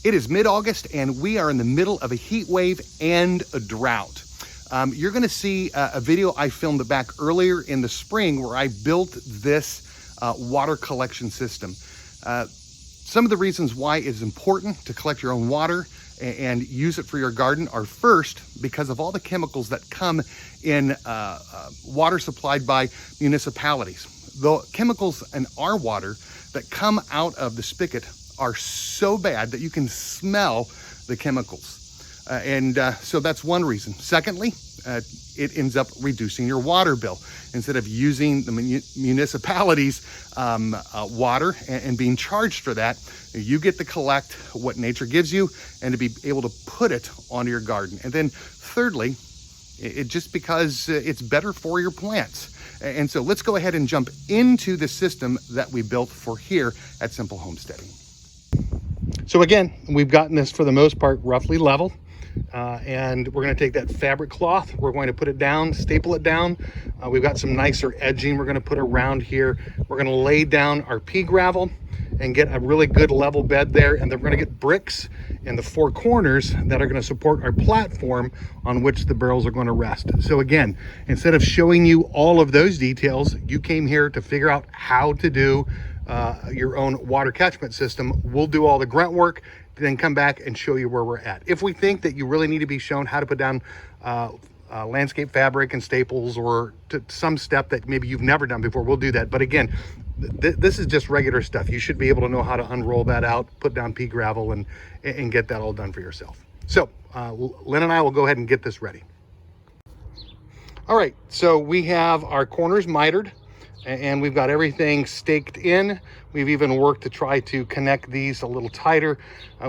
It is mid-August and we are in the middle of a heat wave and a drought. You're gonna see a video I filmed back earlier in the spring where I built this water collection system. Some of the reasons why it's important to collect your own water and use it for your garden are, first, because of all the chemicals that come in water supplied by municipalities. The chemicals in our water that come out of the spigot are so bad that you can smell the chemicals. So that's one reason. Secondly, it ends up reducing your water bill. Instead of using the municipality's water and being charged for that, you get to collect what nature gives you and to be able to put it onto your garden. And then thirdly, just because it's better for your plants. And so let's go ahead and jump into the system that we built for here at Simple Homesteading. So again, we've gotten this for the most part roughly level. And we're going to take that fabric cloth, we're going to put it down, staple it down. We've got some nicer edging we're going to put around here. We're going to lay down our pea gravel and get a really good level bed there, and then we're going to get bricks in the four corners that are going to support our platform on which the barrels are going to rest. So again, instead of showing you all of those details, you came here to figure out how to do your own water catchment system. We'll do all the grunt work, then come back and show you where we're at. If we think that you really need to be shown how to put down landscape fabric and staples, or to some step that maybe you've never done before, we'll do that. But again, this is just regular stuff. You should be able to know how to unroll that out, put down pea gravel, and get that all done for yourself. So Lynn and I will go ahead and get this ready. All right, so we have our corners mitered, and we've got everything staked in. We've even worked to try to connect these a little tighter.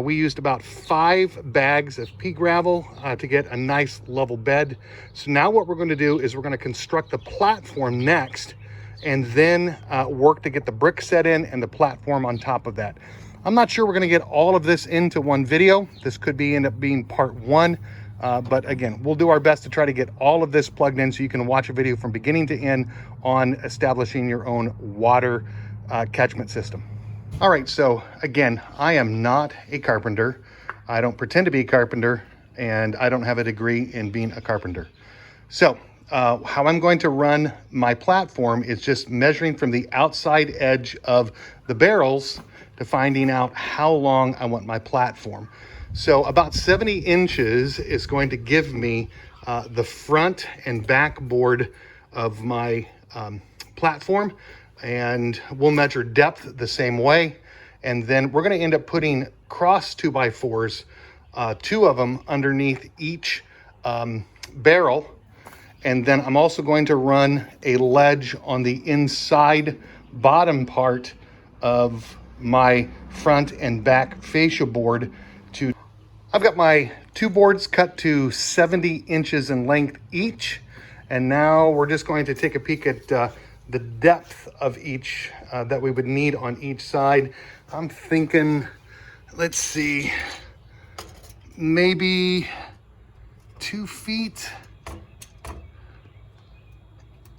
We used about 5 bags of pea gravel to get a nice level bed. So now what we're going to do is we're going to construct the platform next, and then work to get the brick set in and the platform on top of that. I'm not sure we're going to get all of this into one video. This could end up being part 1. But again, we'll do our best to try to get all of this plugged in so you can watch a video from beginning to end on establishing your own water catchment system. All right, so again, I am not a carpenter. I don't pretend to be a carpenter, and I don't have a degree in being a carpenter. So how I'm going to run my platform is just measuring from the outside edge of the barrels to finding out how long I want my platform. So about 70 inches is going to give me the front and back board of my platform, and we'll measure depth the same way. And then we're going to end up putting cross 2x4s, 2 of them underneath each barrel. And then I'm also going to run a ledge on the inside bottom part of my front and back fascia board. I've got my 2 boards cut to 70 inches in length each. And now we're just going to take a peek at the depth of each that we would need on each side. I'm thinking, let's see, maybe 2 feet.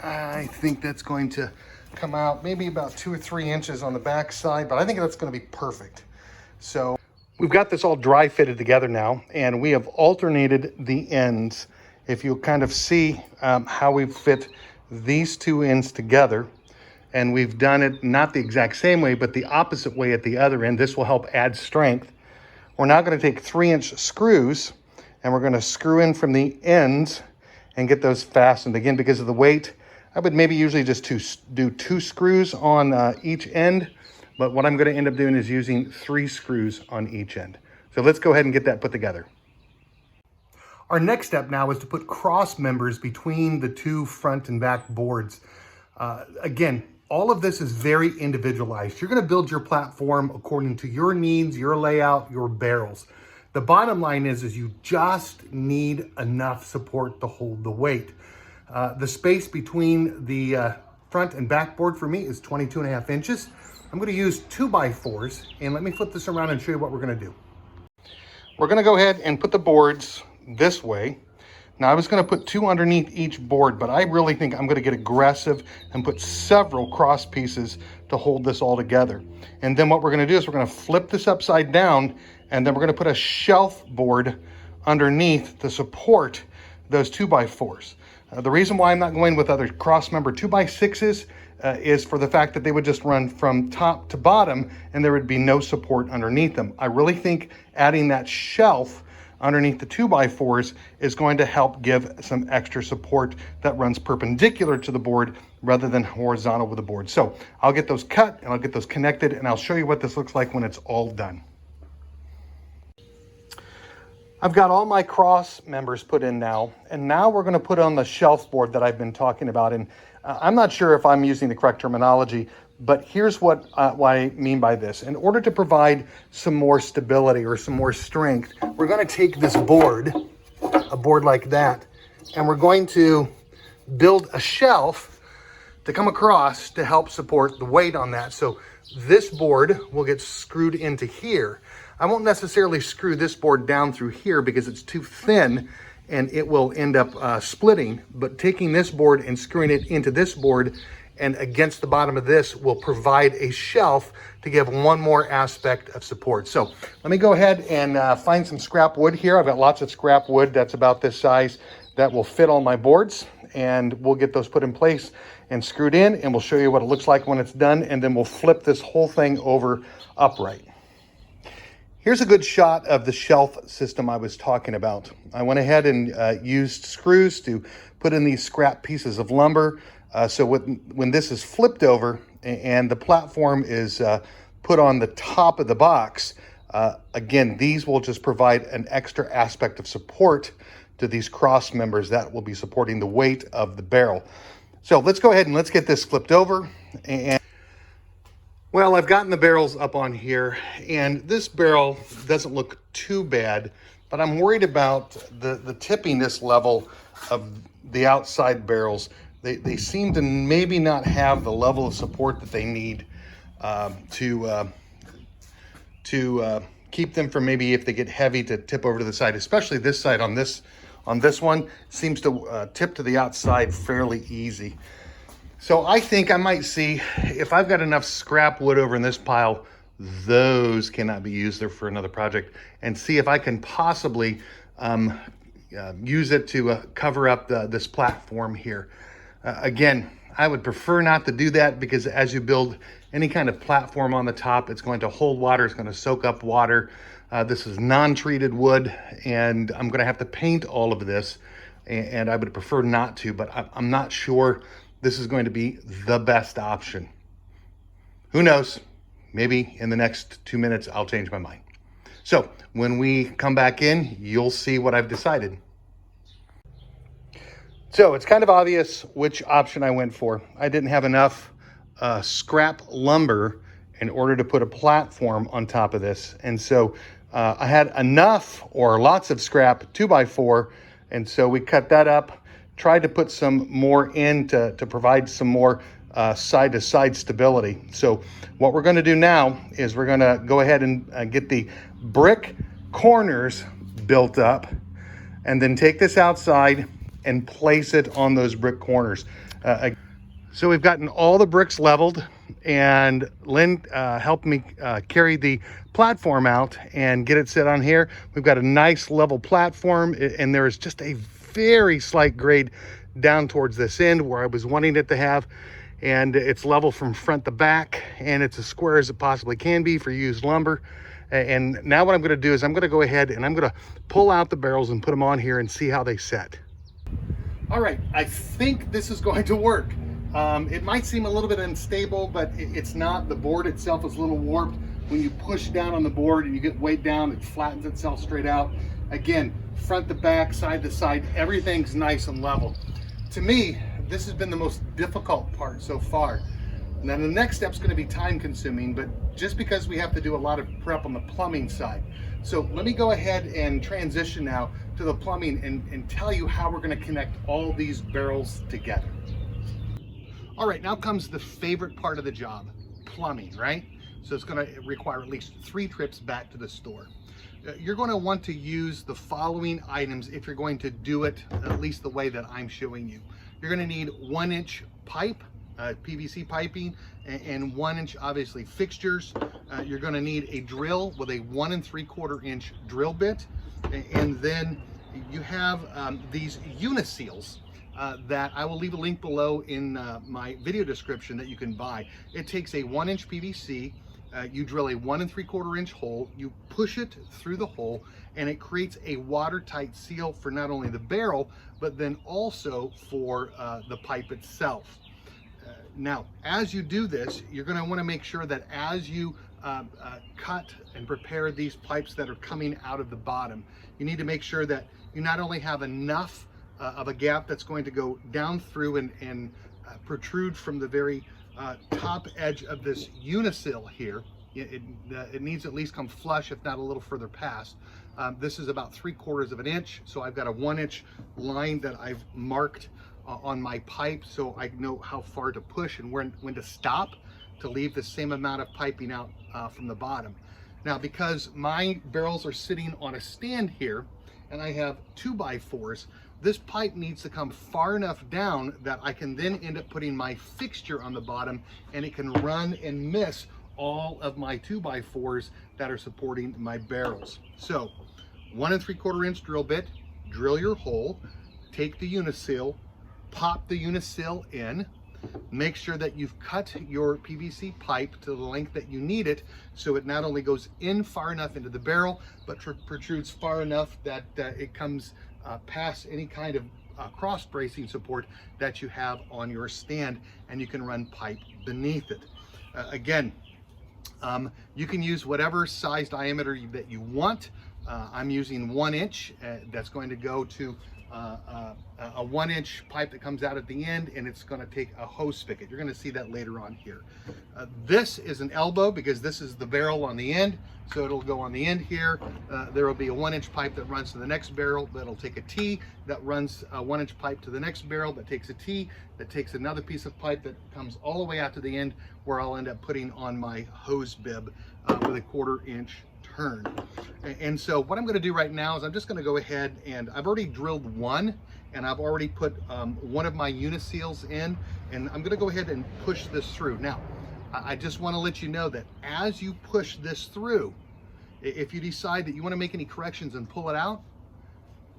I think that's going to come out maybe about 2 or 3 inches on the back side, but I think that's going to be perfect. So we've got this all dry fitted together now, and we have alternated the ends. If you'll kind of see how we've fit these 2 ends together, and we've done it not the exact same way, but the opposite way at the other end. This will help add strength. We're now going to take 3-inch screws, and we're going to screw in from the ends and get those fastened. Again, because of the weight, I would maybe usually just do 2 screws on each end, but what I'm going to end up doing is using 3 screws on each end. So let's go ahead and get that put together. Our next step now is to put cross members between the 2 front and back boards. Again, all of this is very individualized. You're going to build your platform according to your needs, your layout, your barrels. The bottom line is you just need enough support to hold the weight. The space between the front and back board for me is 22.5 inches. I'm going to use 2x4s, and let me flip this around and show you what we're going to do. We're going to go ahead and put the boards this way. Now I was going to put 2 underneath each board, but I really think I'm going to get aggressive and put several cross pieces to hold this all together. And then what we're going to do is we're going to flip this upside down And then we're gonna put a shelf board underneath to support those 2x4s. The reason why I'm not going with other cross member 2x6s is for the fact that they would just run from top to bottom and there would be no support underneath them. I really think adding that shelf underneath the 2x4s is going to help give some extra support that runs perpendicular to the board rather than horizontal with the board. So I'll get those cut and I'll get those connected and I'll show you what this looks like when it's all done. I've got all my cross members put in now, and now we're going to put on the shelf board that I've been talking about. And I'm not sure if I'm using the correct terminology, but here's what I mean by this. In order to provide some more stability or some more strength, we're going to take this board, a board like that, and we're going to build a shelf to come across to help support the weight on that. So this board will get screwed into here. I won't necessarily screw this board down through here because it's too thin and it will end up splitting, but taking this board and screwing it into this board and against the bottom of this will provide a shelf to give one more aspect of support. So let me go ahead and find some scrap wood here. I've got lots of scrap wood that's about this size that will fit on my boards, and we'll get those put in place and screwed in, and we'll show you what it looks like when it's done, and then we'll flip this whole thing over upright. Here's a good shot of the shelf system I was talking about. I went ahead and used screws to put in these scrap pieces of lumber. So when this is flipped over and the platform is put on the top of the box, again, these will just provide an extra aspect of support to these cross members that will be supporting the weight of the barrel. So let's go ahead and let's get this flipped over. And well, I've gotten the barrels up on here, and this barrel doesn't look too bad, but I'm worried about the tippiness level of the outside barrels. They seem to maybe not have the level of support that they need to keep them from, maybe if they get heavy, to tip over to the side, especially this side. On this one seems to tip to the outside fairly easy. So I think I might see if I've got enough scrap wood over in this pile, those cannot be used there for another project, and see if I can possibly use it to cover up this platform here. Again, I would prefer not to do that because as you build any kind of platform on the top, it's going to hold water, it's going to soak up water. This is non-treated wood, and I'm going to have to paint all of this, and I would prefer not to, but I'm not sure this is going to be the best option. Who knows? Maybe in the next 2 minutes, I'll change my mind. So when we come back in, you'll see what I've decided. So it's kind of obvious which option I went for. I didn't have enough scrap lumber in order to put a platform on top of this. And so I had enough or lots of scrap 2x4. And so we cut that up, tried to put some more in to provide some more side-to-side stability. So what we're going to do now is we're going to go ahead and get the brick corners built up, and then take this outside and place it on those brick corners. So we've gotten all the bricks leveled, and Lynn helped me carry the platform out and get it set on here. We've got a nice level platform, and there is just a very slight grade down towards this end where I was wanting it to have, and it's level from front to back, and it's as square as it possibly can be for used lumber. And now what I'm going to do is I'm going to go ahead and I'm going to pull out the barrels and put them on here and see how they set. All right, I think this is going to work. It might seem a little bit unstable, but it's not. The board itself is a little warped. When you push down on the board and you get weight down, it flattens itself straight out. Again, front to back, side to side, everything's nice and level. To me, this has been the most difficult part so far. Now the next step is going to be time consuming, but just because we have to do a lot of prep on the plumbing side. So let me go ahead and transition now to the plumbing and tell you how we're going to connect all these barrels together. All right, now comes the favorite part of the job, plumbing, right? So it's going to require at least 3 trips back to the store. You're going to want to use the following items if you're going to do it at least the way that I'm showing you. You're going to need 1-inch pipe, PVC piping, and 1-inch obviously fixtures. you're going to need a drill with a 1 3/4 inch drill bit, and then you have these uniseals that I will leave a link below in my video description that you can buy. It takes a 1 inch PVC, you drill a 1 3/4 inch hole, you push it through the hole, and it creates a watertight seal for not only the barrel, but then also for the pipe itself. Now, as you do this, you're going to want to make sure that as you cut and prepare these pipes that are coming out of the bottom, you need to make sure that you not only have enough of a gap that's going to go down through and protrude from the very top edge of this unisil here. It needs to at least come flush, if not a little further past. This is about 3/4 of an inch, so I've got a 1 inch line that I've marked on my pipe, so I know how far to push and when to stop to leave the same amount of piping out from the bottom. Now, because my barrels are sitting on a stand here and I have 2x4s, this pipe needs to come far enough down that I can then end up putting my fixture on the bottom, and it can run and miss all of my 2x4s that are supporting my barrels. So 1 3/4 inch drill bit, drill your hole, take the unisil, pop the unisil in, make sure that you've cut your PVC pipe to the length that you need it, so it not only goes in far enough into the barrel, but protrudes far enough that it comes past any kind of cross bracing support that you have on your stand, and you can run pipe beneath it. Again, you can use whatever size diameter that you want. I'm using 1 inch. That's going to go to a 1 inch pipe that comes out at the end, and it's going to take a hose spigot. You're going to see that later on here. This is an elbow because this is the barrel on the end, so it'll go on the end here. There will be a 1 inch pipe that runs to the next barrel that'll take a T, that runs a 1 inch pipe to the next barrel that takes a T, that takes another piece of pipe that comes all the way out to the end, where I'll end up putting on my hose bib with a 1/4 inch turn. And so what I'm going to do right now is I'm just going to go ahead, and I've already drilled one, and I've already put one of my uniseals in, and I'm going to go ahead and push this through. Now, I just want to let you know that as you push this through, if you decide that you want to make any corrections and pull it out,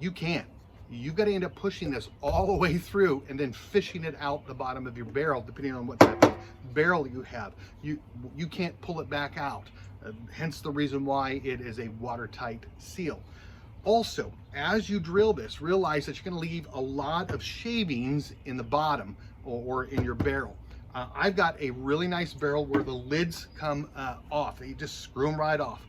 you can. You've got to end up pushing this all the way through and then fishing it out the bottom of your barrel, depending on what type of barrel you have. You can't pull it back out. Hence the reason why it is a watertight seal. Also, as you drill this, realize that you're going to leave a lot of shavings in the bottom or in your barrel. I've got a really nice barrel where the lids come off. You just screw them right off.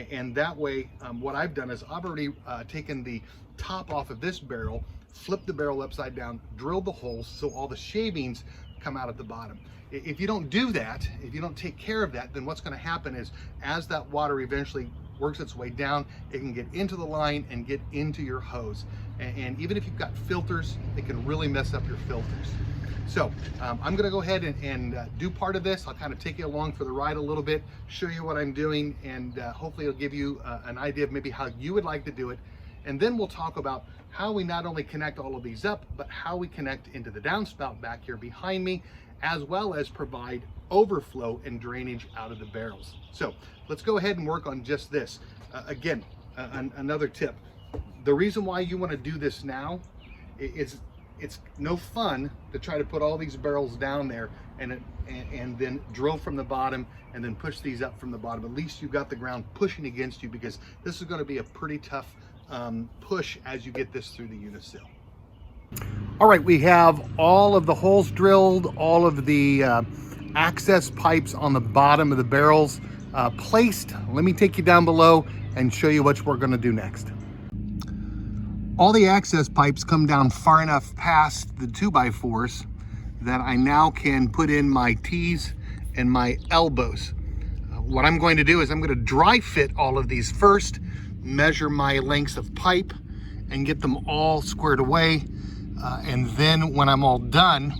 And that way, what I've done is I've already taken the top off of this barrel, flipped the barrel upside down, drilled the holes so all the shavings come out at the bottom. If you don't do that, if you don't take care of that, then what's going to happen is as that water eventually works its way down, it can get into the line and get into your hose. And even if you've got filters, it can really mess up your filters. So I'm going to go ahead and do part of this. I'll kind of take you along for the ride a little bit, show you what I'm doing, and hopefully it'll give you an idea of maybe how you would like to do it. And then we'll talk about how we not only connect all of these up, but how we connect into the downspout back here behind me, as well as provide overflow and drainage out of the barrels. So let's go ahead and work on just this. Again, another tip. The reason why you want to do this now is it's no fun to try to put all these barrels down there and then drill from the bottom and then push these up from the bottom. At least you've got the ground pushing against you, because this is going to be a pretty tough push as you get this through the unisil. All right, we have all of the holes drilled, all of the access pipes on the bottom of the barrels placed. Let me take you down below and show you what we're going to do next. All the access pipes come down far enough past the 2x4s that I now can put in my T's and my elbows. What I'm going to do is I'm going to dry fit all of these first, measure my lengths of pipe and get them all squared away. And then when I'm all done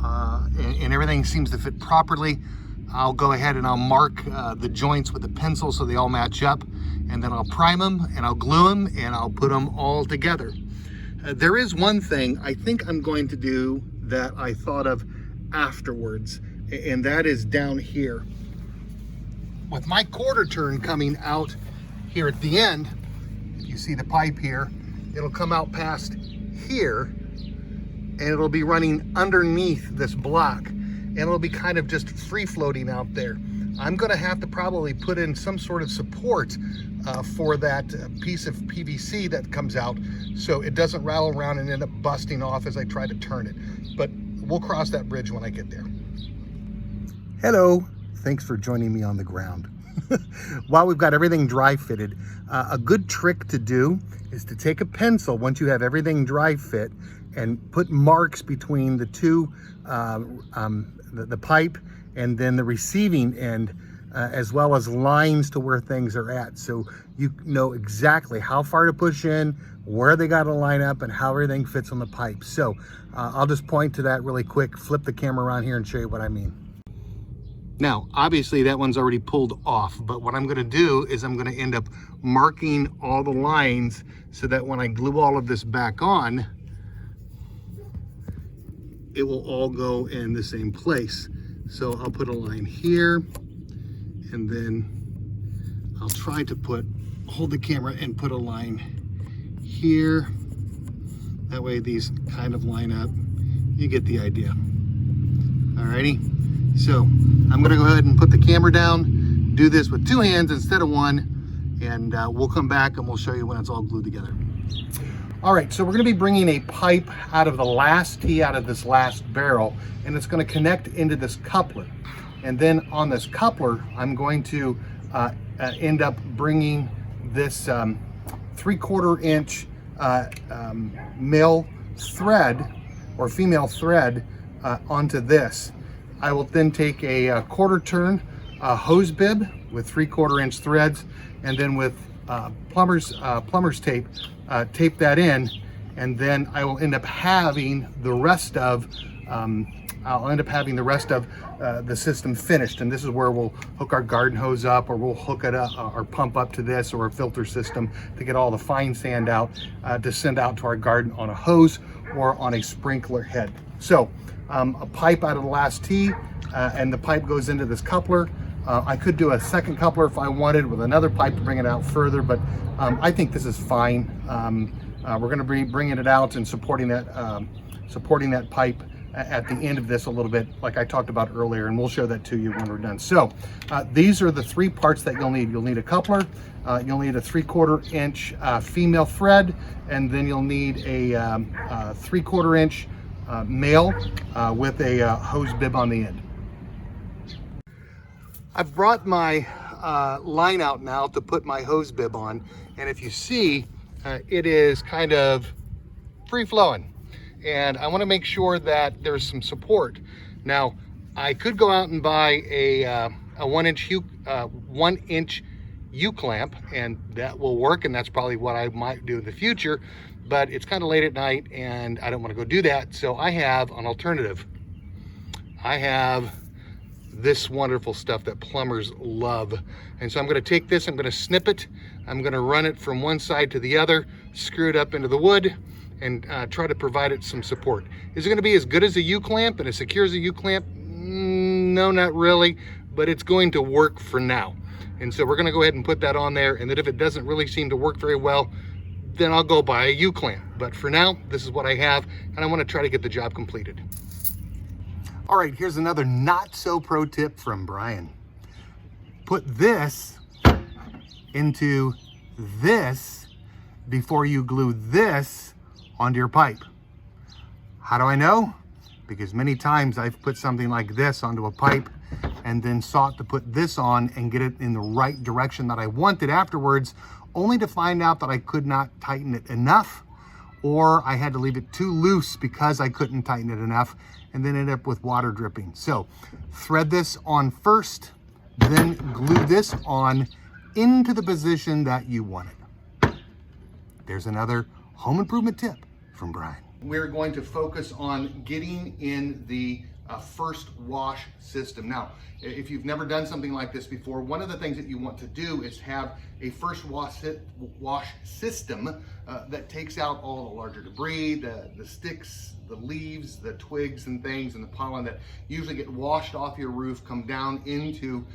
and everything seems to fit properly, I'll go ahead and I'll mark the joints with a pencil so they all match up, and then I'll prime them and I'll glue them and I'll put them all together. There is one thing I think I'm going to do that I thought of afterwards, and that is down here with my quarter turn coming out here at the end, if you see the pipe here, it'll come out past here and it'll be running underneath this block, and it'll be kind of just free floating out there. I'm gonna have to probably put in some sort of support for that piece of PVC that comes out so it doesn't rattle around and end up busting off as I try to turn it. But we'll cross that bridge when I get there. Hello, thanks for joining me on the ground. While we've got everything dry fitted, a good trick to do is to take a pencil once you have everything dry fit and put marks between the two, the pipe and then the receiving end, as well as lines to where things are at. So you know exactly how far to push in, where they got to line up, and how everything fits on the pipe. So I'll just point to that really quick, flip the camera around here and show you what I mean. Now, obviously that one's already pulled off, but what I'm gonna do is I'm gonna end up marking all the lines so that when I glue all of this back on, it will all go in the same place. So I'll put a line here, and then I'll try to hold the camera and put a line here. That way these kind of line up. You get the idea. Alrighty. So I'm gonna go ahead and put the camera down, do this with two hands instead of one, and we'll come back and we'll show you when it's all glued together. All right, so we're gonna be bringing a pipe out of the last tee out of this last barrel, and it's gonna connect into this coupler. And then on this coupler, I'm going to end up bringing this 3/4 inch male thread or female thread onto this. I will then take a quarter turn hose bib with 3/4 inch threads, and then with plumber's tape, tape that in, and then I will end up having the rest of the system finished. And this is where we'll hook our garden hose up, or we'll hook it up or pump up to this, or a filter system to get all the fine sand out to send out to our garden on a hose or on a sprinkler head. So a pipe out of the last tee, and the pipe goes into this coupler. I could do a second coupler if I wanted with another pipe to bring it out further, but I think this is fine. We're going to be bringing it out and supporting that pipe at the end of this a little bit, like I talked about earlier, and we'll show that to you when we're done. So these are the three parts that you'll need. You'll need a coupler, you'll need a 3/4 inch female thread, and then you'll need a 3/4 inch male with a hose bib on the end. I've brought my line out now to put my hose bib on, and if you see, it is kind of free flowing, and I want to make sure that there's some support. Now, I could go out and buy a 1 inch U-clamp, and that will work, and that's probably what I might do in the future, but it's kind of late at night and I don't want to go do that. So I have an alternative. I have this wonderful stuff that plumbers love. And so I'm going to take this, I'm going to snip it, I'm going to run it from one side to the other, screw it up into the wood, and try to provide it some support. Is it going to be as good as a U-clamp and as secure as a U-clamp? No, not really, but it's going to work for now. And so we're going to go ahead and put that on there, and then if it doesn't really seem to work very well, then I'll go buy a U-clamp. But for now, this is what I have, and I want to try to get the job completed. All right, here's another not so pro tip from Brian. Put this into this before you glue this onto your pipe. How do I know? Because many times I've put something like this onto a pipe and then sought to put this on and get it in the right direction that I wanted afterwards, only to find out that I could not tighten it enough, or I had to leave it too loose because I couldn't tighten it enough, and then end up with water dripping. So thread this on first, then glue this on into the position that you want it. There's another home improvement tip from Brian. We're going to focus on getting in the first wash system. Now, if you've never done something like this before, one of the things that you want to do is have a first wash system that takes out all the larger debris, the sticks, the leaves, the twigs and things, and the pollen that usually get washed off your roof, come down into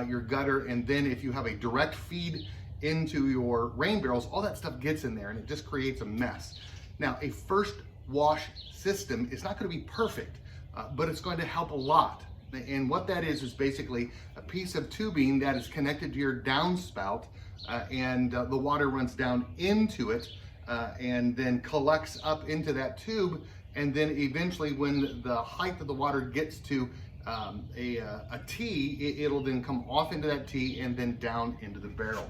your gutter, and then if you have a direct feed into your rain barrels, all that stuff gets in there and it just creates a mess. Now, a first wash system is not going to be perfect, but it's going to help a lot. And what that is basically a piece of tubing that is connected to your downspout, and the water runs down into it and then collects up into that tube. And then eventually when the height of the water gets to a T, it'll then come off into that T and then down into the barrel.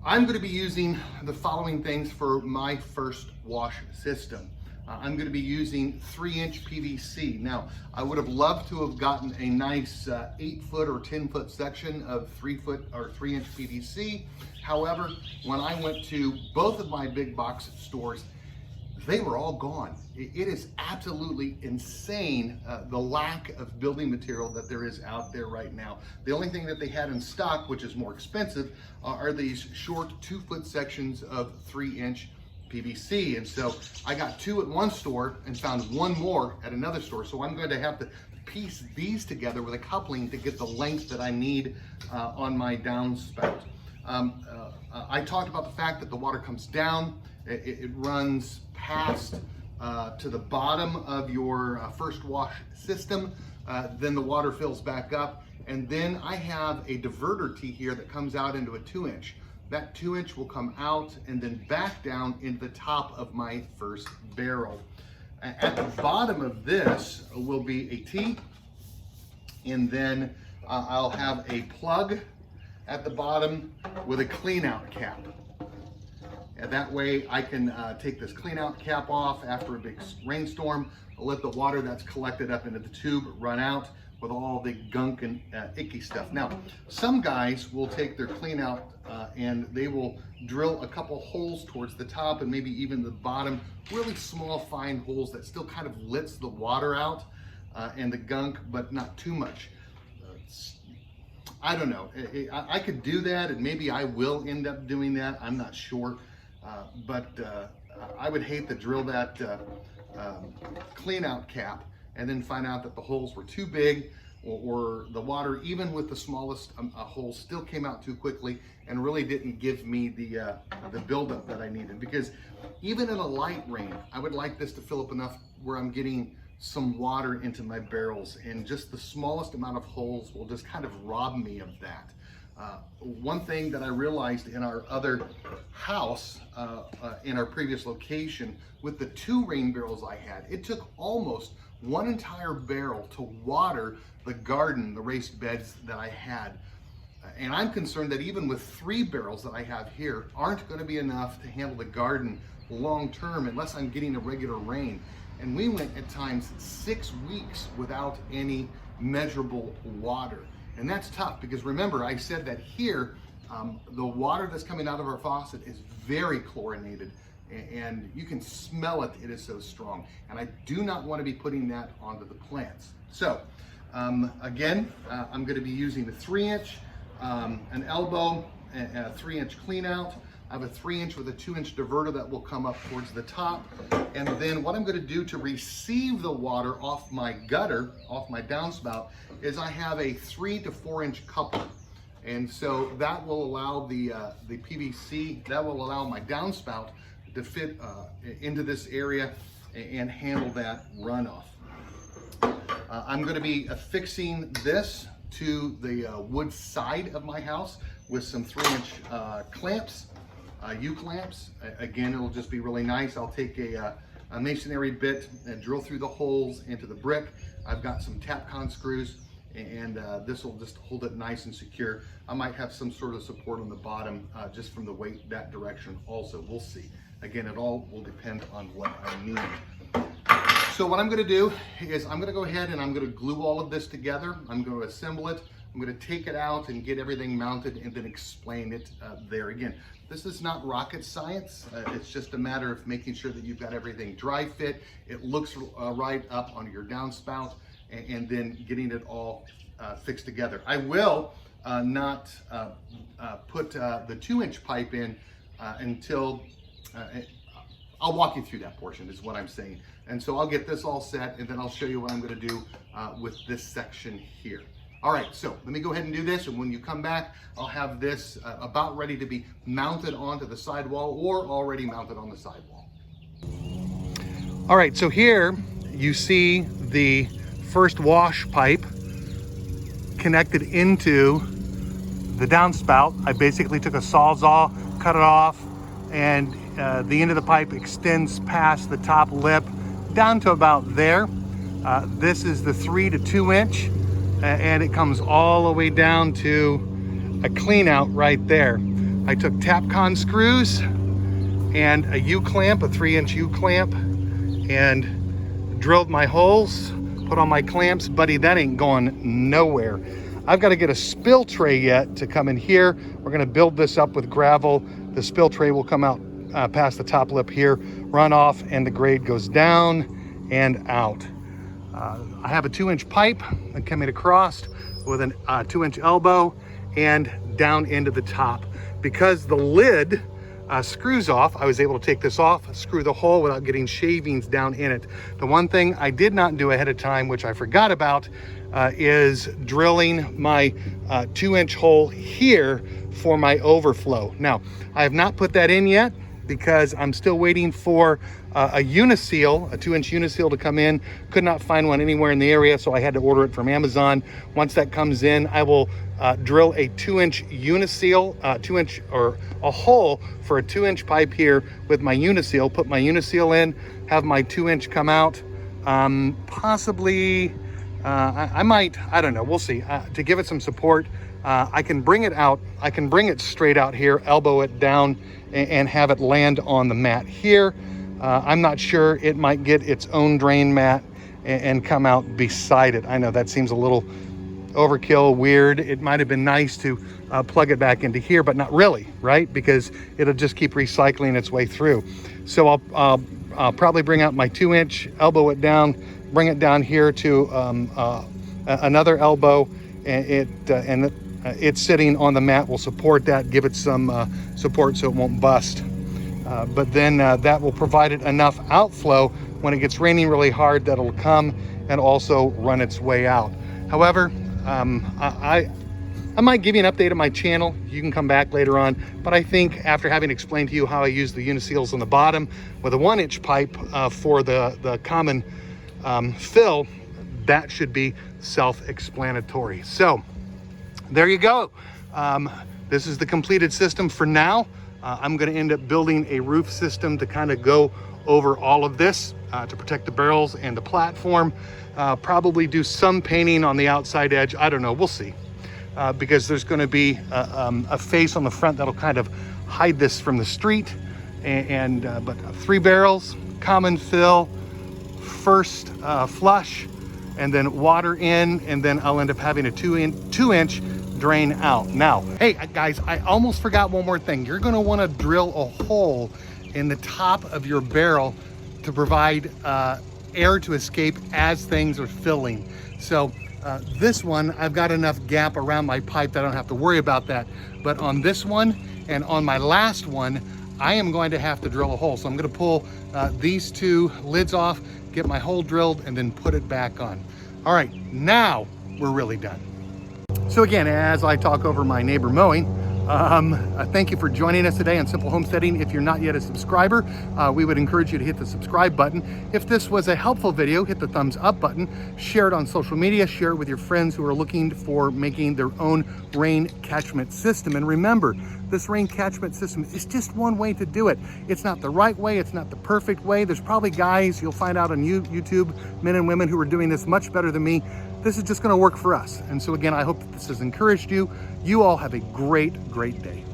I'm going to be using the following things for my first wash system. I'm going to be using 3-inch PVC. Now, I would have loved to have gotten a nice 8-foot or 10-foot section of 3-foot or 3-inch PVC. However, when I went to both of my big box stores, they were all gone. It is absolutely insane, the lack of building material that there is out there right now. The only thing that they had in stock, which is more expensive, are these short 2-foot sections of 3-inch PVC. And so I got 2 at one store and found 1 more at another store. So I'm going to have to piece these together with a coupling to get the length that I need on my downspout. I talked about the fact that the water comes down, it runs past to the bottom of your first wash system, then the water fills back up, and then I have a diverter tee here that comes out into a 2-inch. That 2-inch will come out and then back down into the top of my first barrel. At the bottom of this will be a T, and then I'll have a plug at the bottom with a clean out cap. And that way I can take this clean out cap off after a big rainstorm, let the water that's collected up into the tube run out with all the gunk and icky stuff. Now, some guys will take their clean out and they will drill a couple holes towards the top and maybe even the bottom, really small fine holes that still kind of lets the water out and the gunk, but not too much. I don't know, I could do that, and maybe I will end up doing that, I'm not sure. But I would hate to drill that clean out cap and then find out that the holes were too big, or the water, even with the smallest holes, still came out too quickly and really didn't give me the buildup that I needed. Because even in a light rain, I would like this to fill up enough where I'm getting some water into my barrels, and just the smallest amount of holes will just kind of rob me of that. One thing that I realized in our other house, in our previous location, with the 2 rain barrels I had, it took almost 1 entire barrel to water the garden, the raised beds that I had. And I'm concerned that even with 3 barrels that I have here aren't going to be enough to handle the garden long term unless I'm getting a regular rain. And we went at times 6 weeks without any measurable water. And that's tough, because remember, I said that here, the water that's coming out of our faucet is very chlorinated, and you can smell it, it is so strong. And I do not want to be putting that onto the plants. So, again, I'm going to be using a 3-inch, an elbow, a 3-inch clean out. I have a 3-inch with a 2-inch diverter that will come up towards the top. And then what I'm going to do to receive the water off my gutter, off my downspout, is I have a 3 to 4-inch coupler. And so that will allow the PVC, that will allow my downspout to fit into this area and handle that runoff. I'm going to be affixing this to the wood side of my house with some 3-inch clamps. U-clamps. Again, it'll just be really nice. I'll take a masonry bit and drill through the holes into the brick. I've got some Tapcon screws, and this will just hold it nice and secure. I might have some sort of support on the bottom just from the weight that direction also. We'll see. Again, it all will depend on what I need. So what I'm going to do is I'm going to go ahead and I'm going to glue all of this together. I'm going to assemble it. I'm going to take it out and get everything mounted and then explain it there. Again, this is not rocket science. It's just a matter of making sure that you've got everything dry fit. It looks right up on your downspout, and then getting it all fixed together. I will not put the 2-inch pipe in until I'll walk you through that portion is what I'm saying. And so I'll get this all set, and then I'll show you what I'm going to do with this section here. All right, so let me go ahead and do this, and when you come back, I'll have this about ready to be mounted onto the sidewall or already mounted on the sidewall. All right, so here you see the first wash pipe connected into the downspout. I basically took a Sawzall, cut it off, and the end of the pipe extends past the top lip down to about there. This is the 3 to 2 inch, and it comes all the way down to a clean out right there. I took Tapcon screws and a U-clamp, a 3-inch U-clamp, and drilled my holes, put on my clamps. Buddy, that ain't going nowhere. I've got to get a spill tray yet to come in here. We're going to build this up with gravel. The spill tray will come out past the top lip here, run off, and the grade goes down and out. I have a 2-inch pipe coming across with a 2-inch elbow and down into the top. Because the lid screws off, I was able to take this off, screw the hole without getting shavings down in it. The one thing I did not do ahead of time, which I forgot about, is drilling my 2-inch hole here for my overflow. Now, I have not put that in yet because I'm still waiting for a Uniseal, a 2-inch Uniseal to come in. Could not find one anywhere in the area, so I had to order it from Amazon. Once that comes in, I will drill a 2-inch Uniseal, 2-inch or a hole for a 2-inch pipe here with my Uniseal, put my Uniseal in, have my 2-inch come out. Possibly, I might, I don't know, we'll see. To give it some support, I can bring it out, I can bring it straight out here, elbow it down, and have it land on the mat here. I'm not sure, it might get its own drain mat and come out beside it. I know that seems a little overkill, weird. It might have been nice to plug it back into here, but not really, right? Because it'll just keep recycling its way through. So I'll probably bring out my 2-inch, elbow it down, bring it down here to another elbow, and it's sitting on the mat will support that, give it some support so it won't bust. But then that will provide it enough outflow when it gets raining really hard that it'll come and also run its way out. However, I might give you an update on my channel. You can come back later on, but I think after having explained to you how I use the Uniseals on the bottom with a 1-inch pipe for the common fill, that should be self-explanatory. So there you go. This is the completed system for now. I'm going to end up building a roof system to kind of go over all of this to protect the barrels and the platform. Probably do some painting on the outside edge. I don't know, we'll see. Because there's going to be a face on the front that'll kind of hide this from the street. But 3 barrels, common fill, first flush, and then water in, and then I'll end up having a 2-inch drain out. Now, hey guys, I almost forgot one more thing. You're going to want to drill a hole in the top of your barrel to provide air to escape as things are filling. So this one, I've got enough gap around my pipe that I don't have to worry about that. But on this one and on my last one, I am going to have to drill a hole. So I'm going to pull these 2 lids off, get my hole drilled, and then put it back on. All right, now we're really done. So again, as I talk over my neighbor mowing, thank you for joining us today on Simple Homesteading. If you're not yet a subscriber, we would encourage you to hit the subscribe button. If this was a helpful video, hit the thumbs up button, share it on social media, share it with your friends who are looking for making their own rain catchment system. And remember, this rain catchment system is just one way to do it. It's not the right way, it's not the perfect way. There's probably guys you'll find out on YouTube, men and women who are doing this much better than me. This is just going to work for us. And so again, I hope that this has encouraged you. You all have a great, great day.